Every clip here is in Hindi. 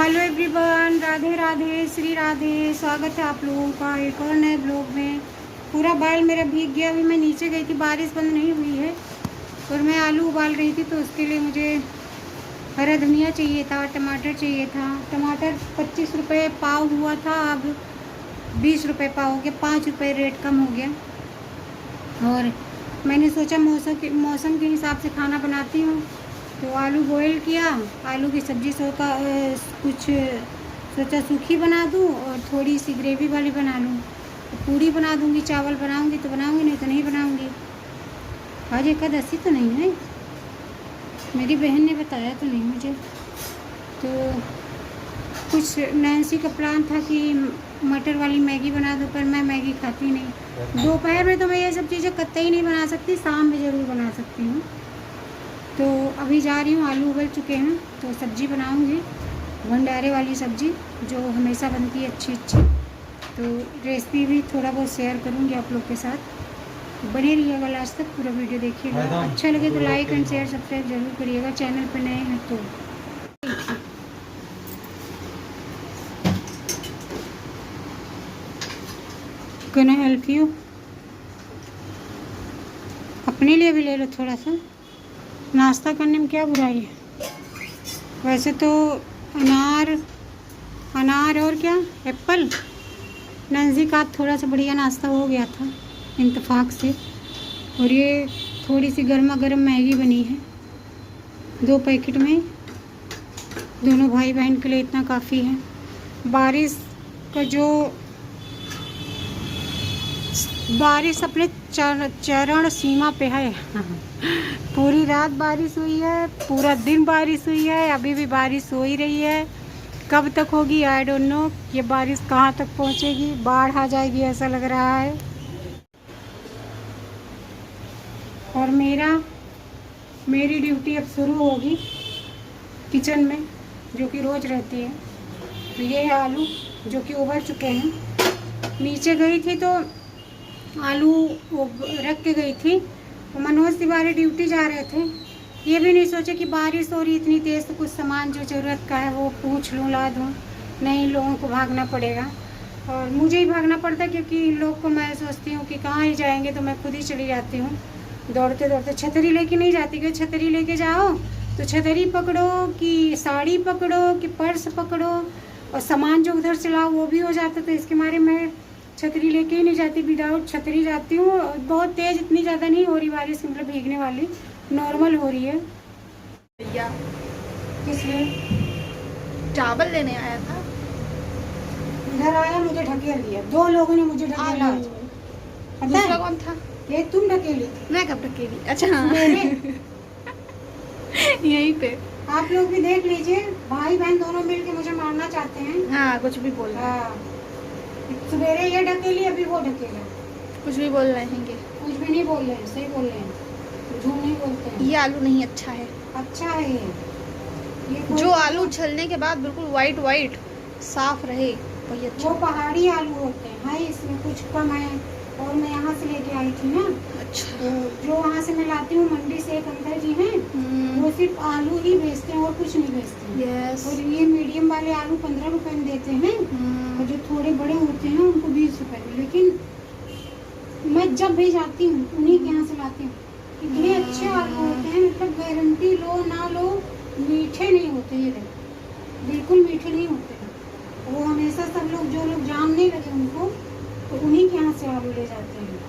Hello everyone, Radhe Radhe, Shri Radhe. स्वागत है आप लोगों का एक और नए ब्लॉग में। पूरा बाल मेरा भीग गया। अभी मैं नीचे गई थी, बारिश बंद नहीं हुई है और मैं आलू उबाल रही थी, तो उसके लिए मुझे हरा धनिया चाहिए था, टमाटर चाहिए था। टमाटर 25 रुपये पाव हुआ था, अब 20 रुपये पाव हो गया, 5 रुपये रेट कम हो गया। और मैंने सोचा मौसम के हिसाब से खाना बनाती हूँ, तो आलू बॉईल किया। आलू की सब्ज़ी कुछ सोचा सूखी बना दूँ और थोड़ी सी ग्रेवी वाली बना लूँ। तो पूड़ी बना दूँगी, चावल बनाऊँगी तो बनाऊँगी, नहीं तो नहीं बनाऊँगी। आज एकादशी तो नहीं है, मेरी बहन ने बताया तो नहीं मुझे। तो कुछ नैन्सी का प्लान था कि मटर वाली मैगी बना दो, पर मैं मैगी खाती नहीं। दोपहर में तो मैं ये सब चीज़ें कतई नहीं बना सकती, शाम में ज़रूर बना सकती हूँ। तो अभी जा रही हूँ, आलू उबल चुके हैं तो सब्ज़ी बनाऊँगी, भंडारे वाली सब्ज़ी जो हमेशा बनती है अच्छी। तो रेसिपी भी थोड़ा बहुत शेयर करूँगी आप लोग के साथ। बने रहिएगा लास्ट तक, पूरा वीडियो देखिएगा। अच्छा लगे तो लाइक एंड शेयर सब्सक्राइब जरूर करिएगा, चैनल पर नए हैं तो। Can I help you? अपने लिए भी ले लो थोड़ा सा, नाश्ता करने में क्या बुराई है। वैसे तो अनार और क्या एप्पल नंजी का थोड़ा सा बढ़िया नाश्ता हो गया था इत्तेफाक से। और ये थोड़ी सी गर्मा गर्म मैगी बनी है 2 पैकेट में, दोनों भाई बहन के लिए इतना काफ़ी है। बारिश अपने चरण सीमा पे है। पूरी रात बारिश हुई है, पूरा दिन बारिश हुई है, अभी भी बारिश हो ही रही है। कब तक होगी आई डोंट नो। ये बारिश कहाँ तक पहुँचेगी, बाढ़ आ जाएगी ऐसा लग रहा है। और मेरी ड्यूटी अब शुरू होगी किचन में, जो कि रोज़ रहती है। तो ये है आलू जो कि उबल चुके हैं। नीचे गई थी तो आलू रख के गई थी, तो मनोज तिवारी ड्यूटी जा रहे थे। ये भी नहीं सोचे कि बारिश हो रही इतनी तेज़, तो कुछ सामान जो ज़रूरत का है वो पूछ लूँ, ला दूँ। नहीं, लोगों को भागना पड़ेगा और मुझे ही भागना पड़ता है, क्योंकि इन लोग को मैं सोचती हूँ कि कहाँ ही जाएंगे, तो मैं खुद ही चली जाती हूँ दौड़ते दौड़ते। छतरी लेके नहीं जाती, क्योंकि छतरी लेके जाओ तो छतरी पकड़ो कि साड़ी पकड़ो कि पर्स पकड़ो, और सामान जो उधर से लाओ वो भी हो जाता। तो इसके मारे मैं छतरी लेके ही नहीं जाती, विदाउट छतरी जाती हूँ। बहुत तेज़ इतनी ज़्यादा नहीं हो रही बारिश, मतलब भीगने वाली, नॉर्मल हो रही है। भैया किस लिए? चावल लेने आया था। इधर आया, मुझे ढकेल दिया, 2 लोगों ने मुझे ढकेला। पता दूसरा है? कौन था? ये तुम ढकेली। मैं कब ढकेली? अच्छा हाँ। यहीं पे आप लोग भी देख लीजिए, भाई बहन दोनों मिलके मुझे मारना चाहते हैं। हाँ, कुछ भी बोल रहे हैं। हाँ, सवेरे ये ढकेली, अभी वो ढकेला। कुछ भी बोल रहे हैं। कुछ भी नहीं बोल रहे हैं, सही बोल रहे हैं, झूठ नहीं बोलते हैं। ये आलू नहीं अच्छा है। अच्छा है ये जो आलू छलने के बाद बिल्कुल वाइट साफ रहे वही अच्छा। वो पहाड़ी आलू होते हैं, भाई इसमें कुछ कम है। और मैं यहाँ से लेके आई थी ना, अच्छा। तो जो वहाँ से मैं लाती हूँ मंडी से, एक अंकल जी हैं, वो सिर्फ आलू ही बेचते हैं और कुछ नहीं बेचते हैं। यस। और ये मीडियम वाले आलू 15 रुपए में देते हैं, और जो थोड़े बड़े होते हैं उनको 20 रुपए में। लेकिन मैं जब भी जाती हूँ उन्हीं के यहाँ से लाती हूँ। इतने अच्छे आलू होते हैं, मतलब गारंटी लो ना लो, मीठे नहीं होते ये, बिल्कुल मीठे नहीं होते हैं। वो हमेशा सब लोग, जो लोग जानने लगे उनको, तो उन्हीं के यहाँ से आलू ले जाते हैं।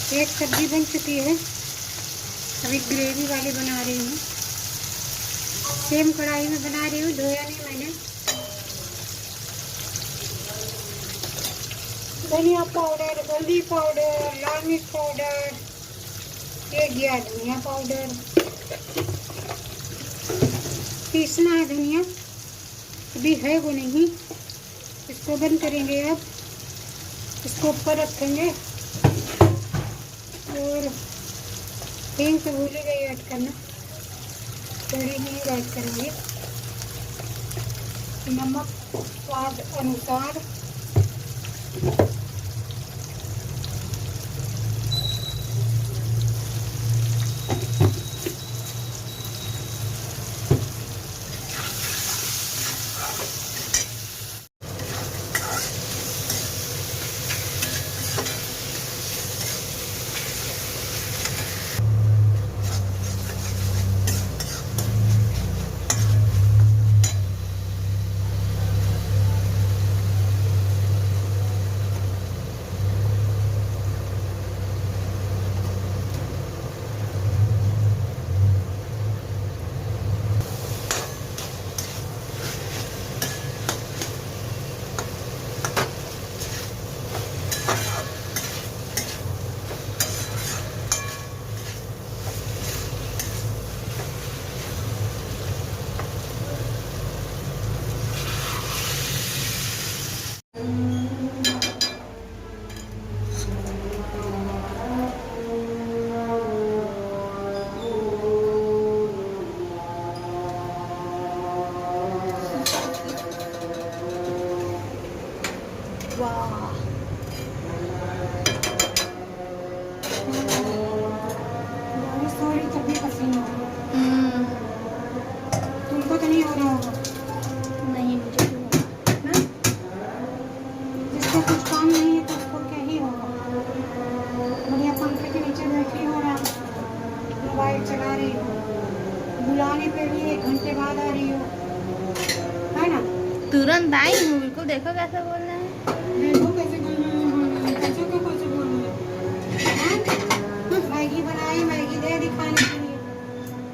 एक सब्जी बन चुकी है, अभी ग्रेवी वाली बना रही हूँ। सेम कढ़ाई में बना रही हूँ, धोया नहीं मैंने। धनिया पाउडर, हल्दी पाउडर, लाल मिर्च पाउडर, ये गया धनिया पाउडर। पीसना है धनिया, अभी है वो नहीं। इसको बंद करेंगे अब, इसको ऊपर रखेंगे। और हींग तो भूल गई ऐड करना, थोड़ी हींग ऐड करेंगे। नमक स्वाद अनुसार। वाह, बारिश हो रही तब भी पसीना हो रहा। तुमको तो नहीं हो रहा होगा नहीं मुझे भी हुआ। ना? जिसको कुछ काम नहीं है तो उसको क्या ही होगा। बढ़िया पंखे के नीचे बैठी हो रहा, मोबाइल चला रही हो, बुलाने पे भी 1 घंटे बाद आ रही हो, है ना? तुरंत आई हूँ, बिल्कुल देखो कैसे बोल रहे हैं। देखो कैसे बोल रहे हैं, कैसे बोल रहे हैं। मैगी बनाई, मैगी दे दी खाने के लिए,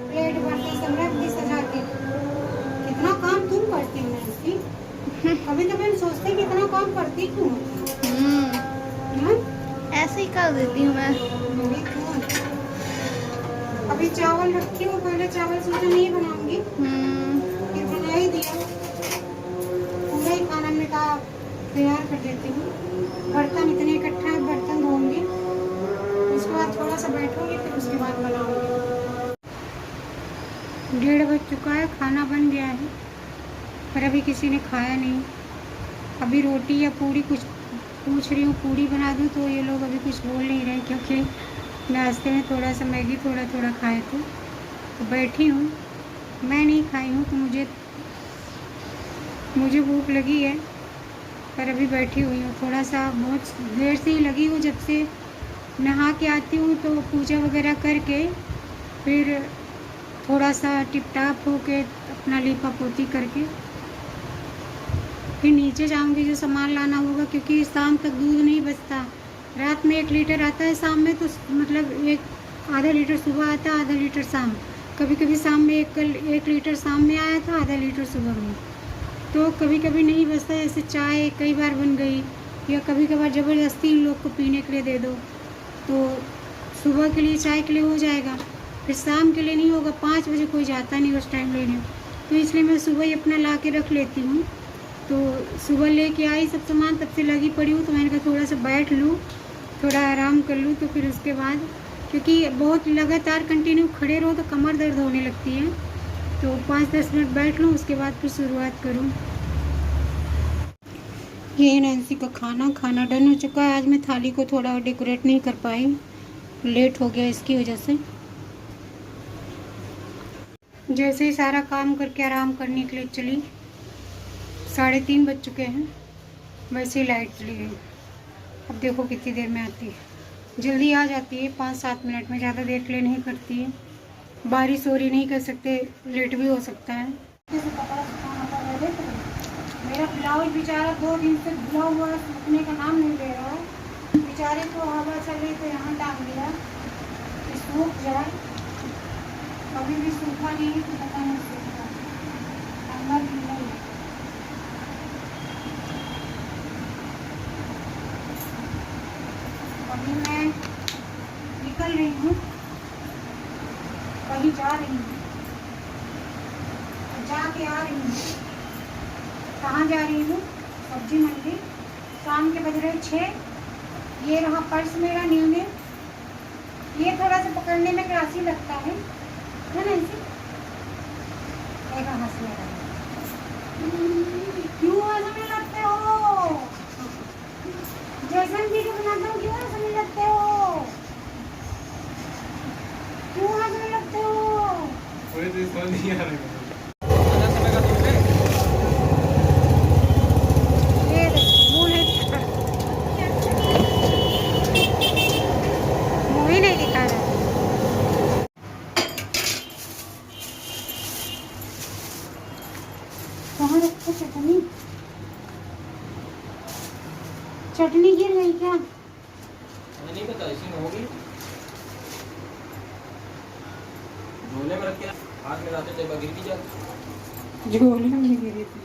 प्लेट बर्तन सब रख दी सजा के। कितना काम तुम करती हो इसकी। कभी कभी हम सोचते हैं कितना काम करती क्यों। ऐसे ही कर देती हूँ मैं। अभी चावल रखी हूँ, पहले चावल सोचा नहीं बनाऊंगी, फिर बना ही दिया। पूरा ही खाना में का तैयार कर देती हूँ। बर्तन इतने इकट्ठे हैं, बर्तन धोऊंगी, उसके बाद थोड़ा सा बैठूंगी, फिर उसके बाद बनाऊंगी। 1:30 बज चुका है, खाना बन गया है, पर अभी किसी ने खाया नहीं। अभी रोटी या पूड़ी कुछ पूछ रही हूँ, पूड़ी बना दूँ, तो ये लोग अभी कुछ बोल नहीं रहे, क्योंकि नाश्ते में थोड़ा सा मैगी थोड़ा थोड़ा खाए थे। तो बैठी हूँ, मैं नहीं खाई हूँ, तो मुझे भूख लगी है, पर अभी बैठी हुई हूँ। थोड़ा सा बहुत देर से ही लगी हूँ, जब से नहा के आती हूँ तो पूजा वगैरह करके फिर थोड़ा सा टिप टाप होके अपना लीपा पोती करके फिर नीचे जाऊँगी, जो सामान लाना होगा, क्योंकि शाम तक दूध नहीं बचता। रात में 1 लीटर आता है, शाम में तो मतलब आधा लीटर सुबह आता है, आधा लीटर शाम। कभी कभी शाम में 1 लीटर शाम में आया था, आधा लीटर सुबह में। तो कभी कभी नहीं बचता, ऐसे चाय कई बार बन गई, या कभी कभार ज़बरदस्ती इन लोग को पीने के लिए दे दो, तो सुबह के लिए चाय के लिए हो जाएगा, फिर शाम के लिए नहीं होगा। 5 बजे कोई जाता नहीं उस टाइम लेने, तो इसलिए मैं सुबह ही अपना ला के रख लेती हूँ। तो सुबह लेके आई सब सामान, तब से लगी पड़ी हूँ, तो मैंने कहा थोड़ा सा बैठ लूँ, थोड़ा आराम कर लूँ। तो फिर उसके बाद, क्योंकि बहुत लगातार कंटिन्यू खड़े रहो तो कमर दर्द होने लगती है, तो 5-10 मिनट बैठ लूँ, उसके बाद फिर शुरुआत करूँ। ये नैन्सी का खाना डन हो चुका है। आज मैं थाली को थोड़ा डेकोरेट नहीं कर पाई, लेट हो गया इसकी वजह से। जैसे ही सारा काम करके आराम करने के लिए चली, 3:30 बज चुके हैं, वैसे ही लाइट चली गई। अब देखो कितनी देर में आती है। जल्दी आ जाती है, 5-7 मिनट में, ज़्यादा देर के लिए नहीं करती है। बारिश हो रही, नहीं कर सकते, लेट भी हो सकता है। मेरा ब्लाउज बेचारा 2 दिन से धुला हुआ है, सूखने का नाम नहीं ले रहा है। बेचारा बाहर तो हवा चल रही तो यहाँ टांग दिया कि सूख जाए। कभी भी सूखा नहीं तो पता नहीं सूखा अंदर भी नहीं। अभी मैं निकल रही हूँ, कहीं जा रही हूँ, जाके आ रही हूँ। कहाँ जा रही हूँ? सब्जी मंडी। शाम के बज रहे 6। ये रहा पर्स मेरा न्यू ने। ये थोड़ा सा पकड़ने में क्लासी लगता है ना इसे? एक हंस लगा। क्यों हंसने लगते हो? जैसन जी को बनाता हूँ क्यों हंसने लगते हो? क्यों हंसने लगते हो? नहीं आ रही नहीं दिखा रहा। कहाँ रखा चटनी? चटनी गिर गई क्या? नहीं पता, इसी में होगी। झोले में रख के हाथ में लाते थे गिर की जाती। झोले में गिरी थी।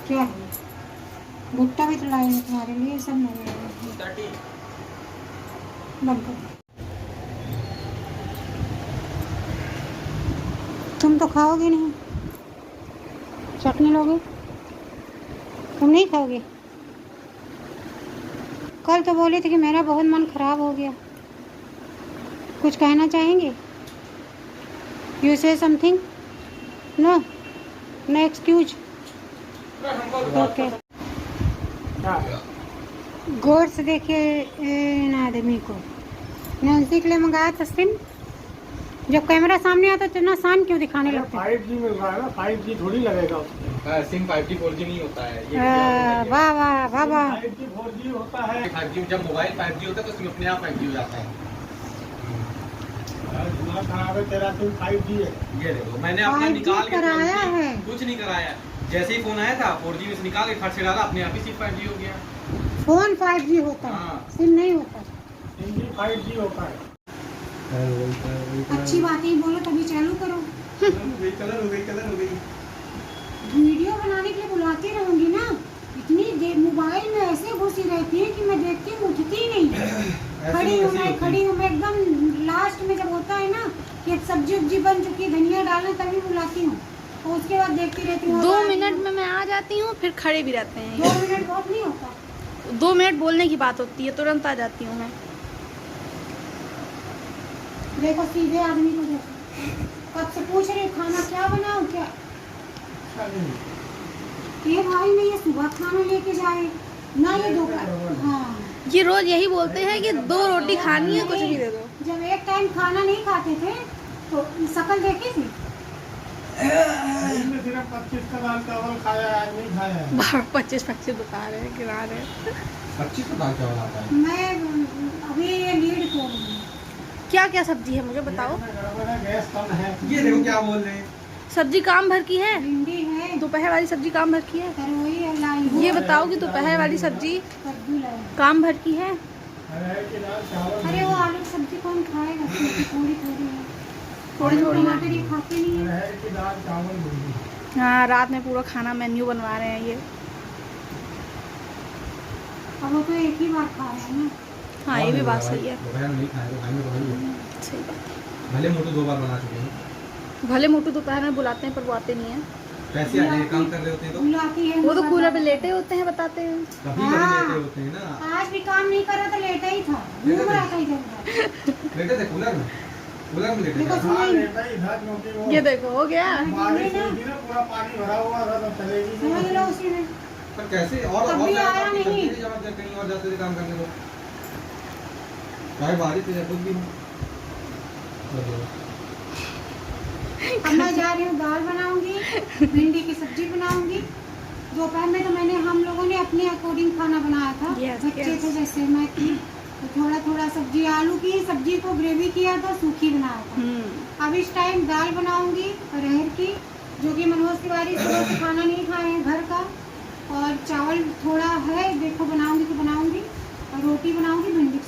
क्या है? भुट्टा भी तो लाए हैं तुम्हारे लिए, सब नहीं है। बंद कर। तुम तो खाओगे नहीं, चटनी लोगे? तुम नहीं खाओगे? कल तो बोले थे कि मेरा बहुत मन खराब हो गया। कुछ कहना चाहेंगे? You say something? No, no excuse. Okay. गौर से देखिए इन आदमी को। नैन्सी के लिए मंगाया था सिम। जब कैमरा सामने आता तो इतना आसान क्यों दिखाने लगता है? 5G मिल रहा है ना, 5G थोड़ी लगेगा उसमें। सिम 5G 4G नहीं होता है ये। वाह वाह वाह वाह। 5G 4G होता है। 5G जब मोबाइल 5G होता है तो सिम अपने आप 5G हो जाता है। दिमाग खराब है तेरा, सिम 5G है। ये देखो मैंने अपना 5G निकाल के कराया है। कुछ नहीं कराया। जैसे ही फोन आया था 4G में से निकाल के खर्च से डाला, अपने आप ही सिम 5G हो गया। फोन 5G होता है, हाँ। सिम नहीं होता। सिम भी 5G होता है। अच्छी बात ही बोलो तभी चालू करो। कलर हो गई। वीडियो बनाने के लिए बुलाती रहूंगी ना, इतनी देर मोबाइल में ऐसे घुसी रहती है कि मैं देखती हूँ उठती ही नहीं। खड़ी हूँ मैं एकदम लास्ट में जब होता है ना कि सब्जी उब्जी बन चुकी है, धनिया डालना, तभी बुलाती हूँ। और उसके बाद देखती रहती हूँ। 2 मिनट में मैं आ जाती हूँ, फिर खड़े भी रहते हैं। 2 मिनट बहुत नहीं होता। 2 मिनट बोलने की बात होती है, तुरंत आ जाती हूँ मैं। देखो सीधे आदमी को देखो, कब से पूछ रही हूँ खाना क्या बनाऊँ क्या? ये भाई नहीं, ये सुबह खाना लेके जाए ना, ये दोपहर। हाँ, ये रोज यही बोलते हैं कि 2 रोटी खानी है, कुछ भी दे दो। जब एक टाइम खाना नहीं खाते थे तो शक्ल देखी थी। इसमें सिर्फ 25 का दाल चावल खाया है, नहीं खाया है। 25 बता रहे हैं, गिरा रहे हैं। 25 का दाल चावल आता है। मैं अभी ये लीड को क्या क्या सब्जी है मुझे बताओ। गड़बड़ है, गैस कम है। ये देखो क्या बोल रहे हैं। सब्जी काम भर की है, भिंडी है, दोपहर वाली सब्जी काम भर की है। तरोई है, लाई ये बताओ कि दोपहर वाली सब्जी कद्दू लाई। काम भर की है। अरहर की दाल चावल। अरे वो आलू की सब्जी कौन खाएगा? थोड़ी थोड़ी है, थोड़ी थोड़ी है। टमाटर ये खाते नहीं है। अरहर की दाल चावल भिंडी। हाँ, रात में पूरा खाना मेन्यू बनवा रहे हैं ये। अब वो तो एक ही बार खा रहे हैं ना। हाँ, ये भी बात सही है। दोपहर में नहीं खाए तो खाएंगे तो वही है। सही बात भले मोटू 2 बार बना चुके हैं। है। भले मोटू दोपहर में बुलाते हैं पर वो आते नहीं है। पैसे आने काम कर रहे होते हैं तो बुलाती है वो तो कूलर पे लेटे होते हैं, बताते हैं। कभी हाँ। लेटे होते हैं ना। आज भी काम नहीं करा तो लेटा ही था, घूम रहा था इधर उधर। लेटे थे कूलर में लेटे देखो थे। हाँ, लेटा ही था क्योंकि वो ये देखो हो गया। बारिश हुई थी ना, पूरा पानी भरा हुआ था, तो चलेगी समझ नहीं। लो उसी में। पर कैसे और कभी ज्यादा आया काम नहीं। करते थे जब आप कहीं और जाते थे काम करने को। चाहे बारिश या कुछ भी हो। अब मैं जा रही हूँ, दाल बनाऊंगी, भिंडी की सब्जी बनाऊंगी। दोपहर में तो हम लोगों ने अपने अकॉर्डिंग खाना बनाया था। Yes, बच्चे yes. थे जैसे मैं थी, तो थोड़ा थोड़ा सब्जी, आलू की सब्जी को ग्रेवी किया था, सूखी बनाया था। अब इस टाइम दाल बनाऊंगी अरहर की, जो कि मनोज तिवारी सुबह से खाना नहीं खाए हैं घर का। और चावल थोड़ा है, देखो बनाऊंगी तो बनाऊंगी, और रोटी बनाऊंगी भिंडी